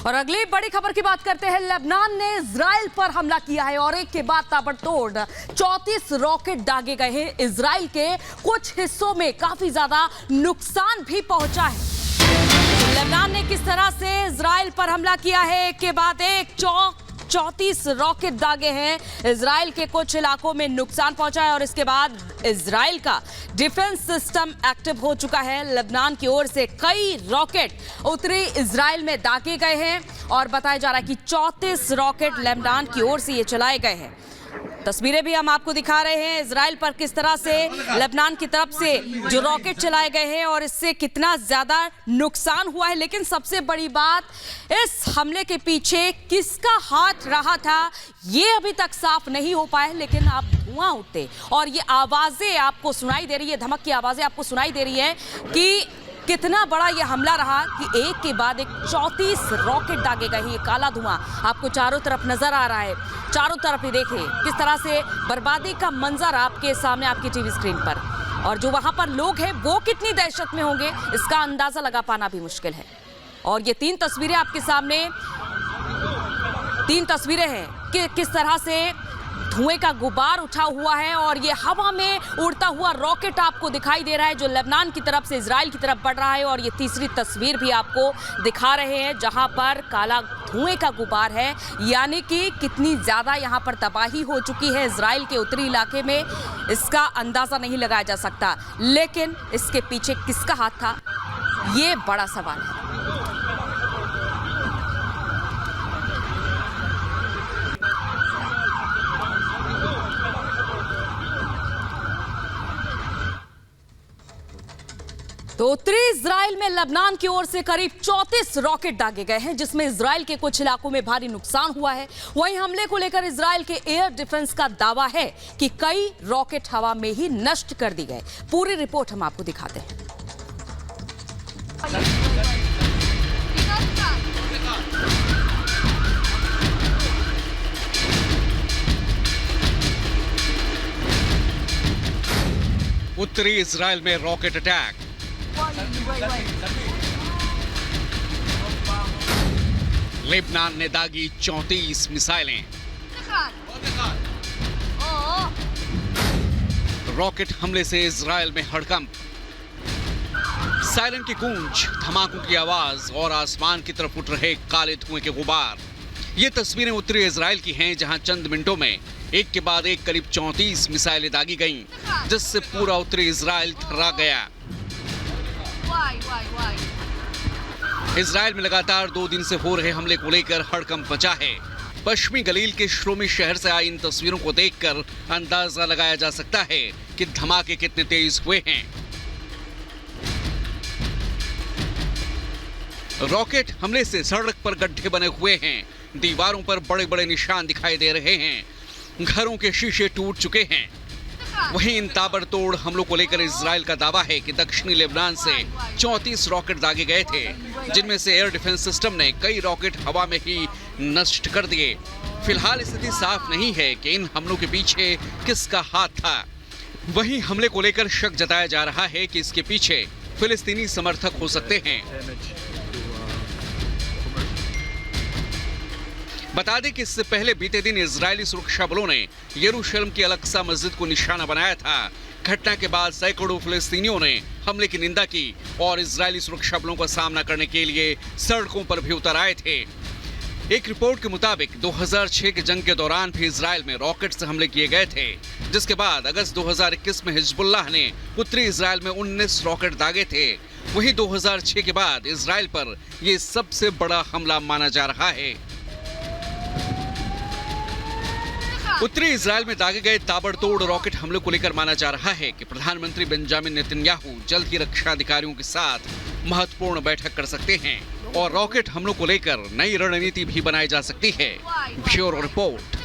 और अगली बड़ी खबर की बात करते हैं। लेबनान ने इजराइल पर हमला किया है और एक के बाद ताबड़तोड़ 34 रॉकेट दागे गए हैं। इजराइल के कुछ हिस्सों में काफी ज्यादा नुकसान भी पहुंचा है। लेबनान ने किस तरह से इजराइल पर हमला किया है, एक के बाद एक 34 रॉकेट दागे हैं। इजराइल के कुछ इलाकों में नुकसान पहुंचा है और इसके बाद इजराइल का डिफेंस सिस्टम एक्टिव हो चुका है। लेबनान की ओर से कई रॉकेट उत्तरी इजराइल में दागे गए हैं और बताया जा रहा है कि 34 रॉकेट लेबनान की ओर से ये चलाए गए हैं। तस्वीरें भी हम आपको दिखा रहे हैं इजराइल पर किस तरह से लेबनान की तरफ से जो रॉकेट चलाए गए हैं और इससे कितना ज्यादा नुकसान हुआ है। लेकिन सबसे बड़ी बात, इस हमले के पीछे किसका हाथ रहा था ये अभी तक साफ नहीं हो पाया। लेकिन आप धुआं उठते और ये आवाजें आपको सुनाई दे रही है, धमक की आवाजें आपको सुनाई दे रही है कि कितना बड़ा ये हमला रहा कि एक के बाद एक 34 रॉकेट दागे गए। ये काला धुआं आपको चारों तरफ नजर आ रहा है। चारों तरफ ही देखिए किस तरह से बर्बादी का मंजर आपके सामने, आपकी टीवी स्क्रीन पर। और जो वहां पर लोग हैं वो कितनी दहशत में होंगे इसका अंदाजा लगा पाना भी मुश्किल है। और ये 3 तस्वीरें आपके सामने, 3 तस्वीरें हैं कि किस तरह से धुएं का गुबार उठा हुआ है और ये हवा में उड़ता हुआ रॉकेट आपको दिखाई दे रहा है जो लेबनान की तरफ से इजराइल की तरफ बढ़ रहा है। और ये तीसरी तस्वीर भी आपको दिखा रहे हैं जहां पर काला धुएं का गुबार है, यानी कि कितनी ज्यादा यहां पर तबाही हो चुकी है इजराइल के उत्तरी इलाके में, इसका अंदाजा नहीं लगाया जा सकता। लेकिन इसके पीछे किसका हाथ था ये बड़ा सवाल है। तो उत्तरी इजराइल में लेबनान की ओर से करीब 34 रॉकेट दागे गए हैं जिसमें इजराइल के कुछ इलाकों में भारी नुकसान हुआ है। वहीं हमले को लेकर इजराइल के एयर डिफेंस का दावा है कि कई रॉकेट हवा में ही नष्ट कर दी गए। पूरी रिपोर्ट हम आपको दिखाते हैं। उत्तरी इजराइल में रॉकेट अटैक। लेबनान ने दागी 34 मिसाइलें। रॉकेट हमले से इजराइल में हड़कंप। सायरन की गूंज, धमाकों की आवाज और आसमान की तरफ उठ रहे काले धुएं के गुबार। ये तस्वीरें उत्तरी इजराइल की हैं जहां चंद मिनटों में एक के बाद एक करीब 34 मिसाइलें दागी गईं, जिससे पूरा उत्तरी इजराइल थर्रा गया। इजराइल में लगातार 2 दिन से हो रहे हमले को लेकर हड़कंप मचा है। पश्चिमी गलील के श्लोमी शहर से आई इन तस्वीरों को देखकर अंदाजा लगाया जा सकता है कि धमाके कितने तेज हुए हैं। रॉकेट हमले से सड़क पर गड्ढे बने हुए हैं, दीवारों पर बड़े बड़े निशान दिखाई दे रहे हैं, घरों के शीशे टूट चुके हैं। वहीं इन ताबड़तोड़ हमलों को लेकर इजराइल का दावा है कि दक्षिणी लेबनान से 34 रॉकेट दागे गए थे, जिनमें से एयर डिफेंस सिस्टम ने कई रॉकेट हवा में ही नष्ट कर दिए। फिलहाल स्थिति साफ नहीं है कि इन हमलों के पीछे किसका हाथ था। वहीं हमले को लेकर शक जताया जा रहा है कि इसके पीछे फिलिस्तीनी समर्थक हो सकते हैं। बता दें कि इससे पहले बीते दिन इजरायली सुरक्षा बलों ने यरूशलेम की अल-अक्सा मस्जिद को निशाना बनाया था। घटना के बाद सैकड़ों फिलिस्तीनियों ने हमले की निंदा की और इजरायली सुरक्षा बलों का सामना करने के लिए सड़कों पर भी उतर आए थे। एक रिपोर्ट के मुताबिक 2006 के जंग के दौरान भी इजराइल में रॉकेट से हमले किए गए थे, जिसके बाद अगस्त 2021 में हिजबुल्लाह ने उत्तरी इजराइल में 19 रॉकेट दागे थे। वहीं 2006 के बाद इजराइल पर यह सबसे बड़ा हमला माना जा रहा है। उत्तरी इजराइल में दागे गए ताबड़तोड़ रॉकेट हमले को लेकर माना जा रहा है कि प्रधानमंत्री बेंजामिन नेतन्याहू जल्द ही रक्षा अधिकारियों के साथ महत्वपूर्ण बैठक कर सकते हैं और रॉकेट हमलों को लेकर नई रणनीति भी बनाई जा सकती है। Bureau report.